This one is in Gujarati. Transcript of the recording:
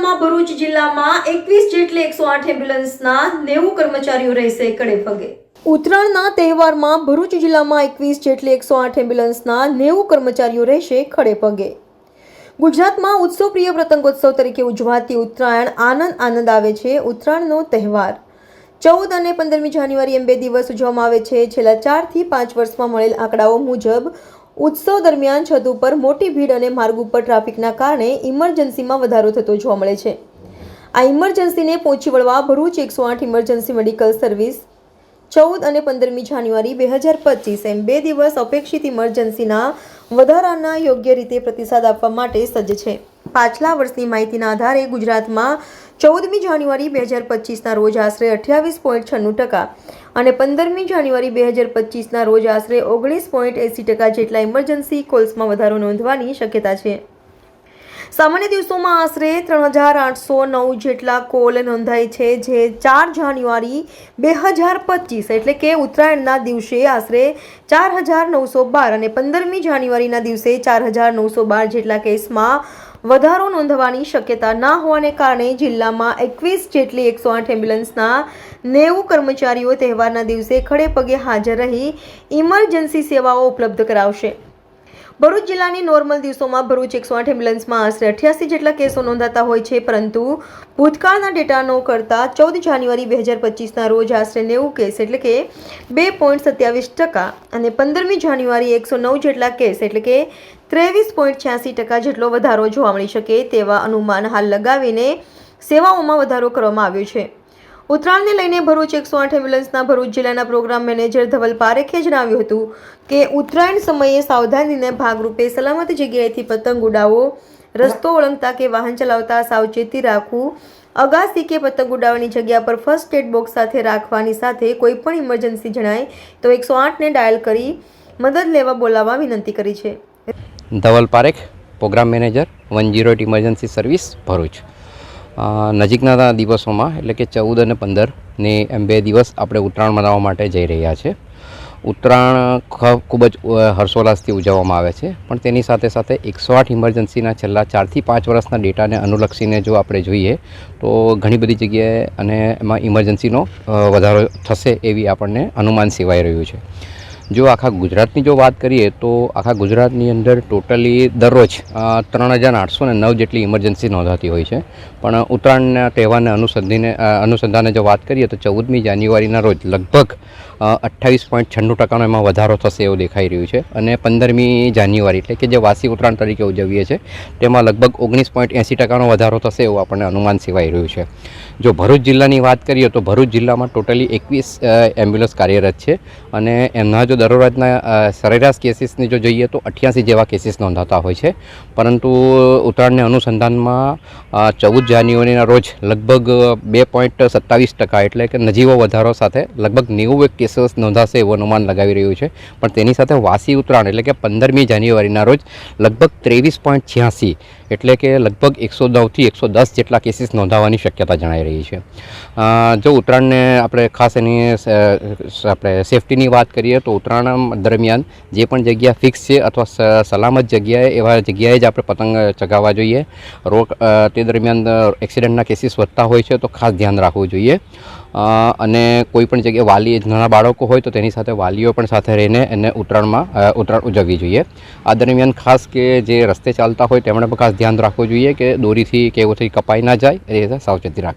જિલ્લામાં ભરૂચ જિલ્લામાં 21 જેટલી 108 એમ્બ્યુલન્સના 90 કર્મચારીઓ રહેશે કડે પગે। ઉત્તરાયણના તહેવારમાં ભરૂચ જિલ્લામાં 21 જેટલી 108 એમ્બ્યુલન્સના 90 કર્મચારીઓ રહેશે ખડે પગે। ગુજરાતમાં ઉત્સવપ્રિય પતંગોત્સવ તરીકે ઉજવાતી ઉત્તરાયણ આનંદ આવે છે। ઉત્તરાયણનો તહેવાર 14 અને 15મી જાન્યુઆરી એમ 2 દિવસ ઉજવવામાં આવે છે। છેલ્લા 4 થી 5 વર્ષમાં મળેલ આંકડાઓ મુજબ ઉત્સવ દરમિયાન છત ઉપર મોટી ભીડ અને માર્ગ ઉપર ટ્રાફિકના કારણે ઇમરજન્સીમાં વધારો થતો જોવા મળે છે। આ ઇમરજન્સીને પહોંચી વળવા ભરૂચ 108 ઇમરજન્સી મેડિકલ સર્વિસ 14 અને 15મી જાન્યુઆરી 2025 એમ 2 દિવસ અપેક્ષિત ઇમરજન્સીના વધારાના યોગ્ય રીતે પ્રતિસાદ આપવા માટે સજ્જ છે। પાછલા વર્ષની માહિતીના આધારે ગુજરાતમાં 14મી જાન્યુઆરી 2025ના રોજ આશરે 28.96% અને 15મી જાન્યુઆરી 2025ના રોજ આશરે 19.80% જેટલા ઇમરજન્સી કોલ્સમાં વધારો નોંધવાની શક્યતા છે। સામાન્ય દિવસોમાં આશરે 3809 જેટલા કોલ નોંધાય છે, જે 4 જાન્યુઆરી 2025 એટલે કે ઉત્તરાયણના દિવસે આશરે 4912 અને 15મી જાન્યુઆરીના દિવસે 4912 જેટલા કેસમાં વધારો નોંધવાની શક્યતા ના હોવાને કારણે જિલ્લામાં 21 જેટલી 108 એમ્બ્યુલન્સના 90 કર્મચારીઓ તહેવારના દિવસે ખડે પગે હાજર રહી ઇમરજન્સી સેવાઓ ઉપલબ્ધ કરાવશે। ભરૂચ જિલ્લાની નોર્મલ દિવસોમાં ભરૂચ 108 એમ્બ્યુલન્સમાં આશરે 88 જેટલા કેસો નોંધાતા હોય છે, પરંતુ ભૂતકાળના ડેટાનો કરતાં 14 જાન્યુઆરી 2025ના રોજ આશરે 90 કેસ એટલે કે 2.27% અને 15મી જાન્યુઆરી 109 જેટલા કેસ એટલે કે 23.86% જેટલો વધારો જોવા મળી શકે તેવા અનુમાન હાલ લગાવીને સેવાઓમાં વધારો કરવામાં આવ્યો છે। ઉત્તરાયણને લઈને ભરૂચ 108 એમ્બ્યુલન્સના ભરૂચ જિલ્લાના પ્રોગ્રામ મેનેજર ધવલ પારેખે જણાવ્યું હતું કે ઉત્તરાયણ સમયે સાવધાનીના ભાગરૂપે સલામત જગ્યાએથી પતંગ ઉડાવો, રસ્તો ઓળંગતા કે વાહન ચલાવતા સાવચેતી રાખવું, અગાસી કે પતંગ ઉડાવવાની જગ્યા પર ફર્સ્ટ એડ બોક્સ સાથે રાખવાની સાથે કોઈ પણ ઇમરજન્સી જણાય તો 108ને ડાયલ કરી મદદ લેવા બોલાવવા વિનંતી કરી છે। Dhaval Parekh, program manager 108 emergency service Bharuch. નજીકના દિવસોમાં એટલે કે 14 અને 15ને એમ 2 દિવસ આપણે ઉત્તરાયણ મનાવવા માટે જઈ રહ્યા છે। ઉત્તરાયણ ખૂબ જ હર્ષોલ્લાસથી ઉજવવામાં આવે છે, પણ તેની સાથે સાથે 108 ઇમરજન્સીના છેલ્લા 4 થી 5 વર્ષના ડેટાને અનુલક્ષીને જો આપણે જોઈએ તો ઘણી બધી જગ્યાએ અને એમાં ઇમરજન્સીનો વધારો થશે એવી આપણને અનુમાન સેવાઈ રહ્યું છે। જો આખા ગુજરાતની જો વાત કરીએ તો આખા ગુજરાતની અંદર ટોટલી દરરોજ 3809 જેટલી ઇમરજન્સી નોંધાતી હોય છે, પણ ઉત્તરાયણના તહેવારને અનુસંધાને જો વાત કરીએ તો 14મી જાન્યુઆરીના રોજ લગભગ 28.96% એમાં વધારો થશે એવું દેખાઈ રહ્યું છે, અને 15મી જાન્યુઆરી એટલે કે જે વાસી ઉત્તરાયણ તરીકે ઉજવીએ છીએ તેમાં લગભગ 19.80% વધારો થશે એવું આપણને અનુમાન સેવાઈ રહ્યું છે। જો ભરૂચ જિલ્લાની વાત કરીએ તો ભરૂચ જિલ્લામાં ટોટલી 21 એમ્બ્યુલન્સ કાર્યરત છે, અને એમના જો દરરોજના સરેરાશ કેસીસની જો જોઈએ તો 88 જેવા કેસીસ નોંધાતા હોય છે, પરંતુ ઉત્તરાયણને અનુસંધાનમાં 14 જાન્યુઆરીના રોજ લગભગ 2.27% એટલે કે નજીવો વધારો સાથે લગભગ 90 કેસીસ નોંધાશે એવું અનુમાન લગાવી રહ્યું છે। પણ તેની સાથે વાસી ઉત્તરાયણ એટલે કે 15મી જાન્યુઆરીના રોજ લગભગ 23.86 એટલે કે લગભગ 109 થી 110 જેટલા કેસીસ નોંધાવાની શક્યતા જણાઈ રહી છે। જો ઉત્તરાયણને આપણે ખાસ એની આપણે સેફટીની વાત કરીએ તો ઉત્તરાયણ દરમિયાન જે પણ જગ્યા ફિક્સ છે અથવા સલામત જગ્યાએ એવા જગ્યાએ જ આપણે પતંગ ચગાવવા જોઈએ। તે દરમિયાન એક્સિડન્ટના કેસીસ વધતા હોય છે તો ખાસ ધ્યાન રાખવું જોઈએ, અને કોઈ પણ જગ્યાએ વાલી નાના બાળકો હોય તો તેની સાથે વાલીઓ પણ સાથે રહીને એને ઉત્તરાયણ ઉજવવી જોઈએ। આ દરમિયાન ખાસ કે જે રસ્તે ચાલતા હોય તેમણે પણ ખાસ ધ્યાન રાખવું જોઈએ કે દોરીથી કે એવુંથી કપાઈ ના જાય એ રીતે સાવચેતી રાખવી।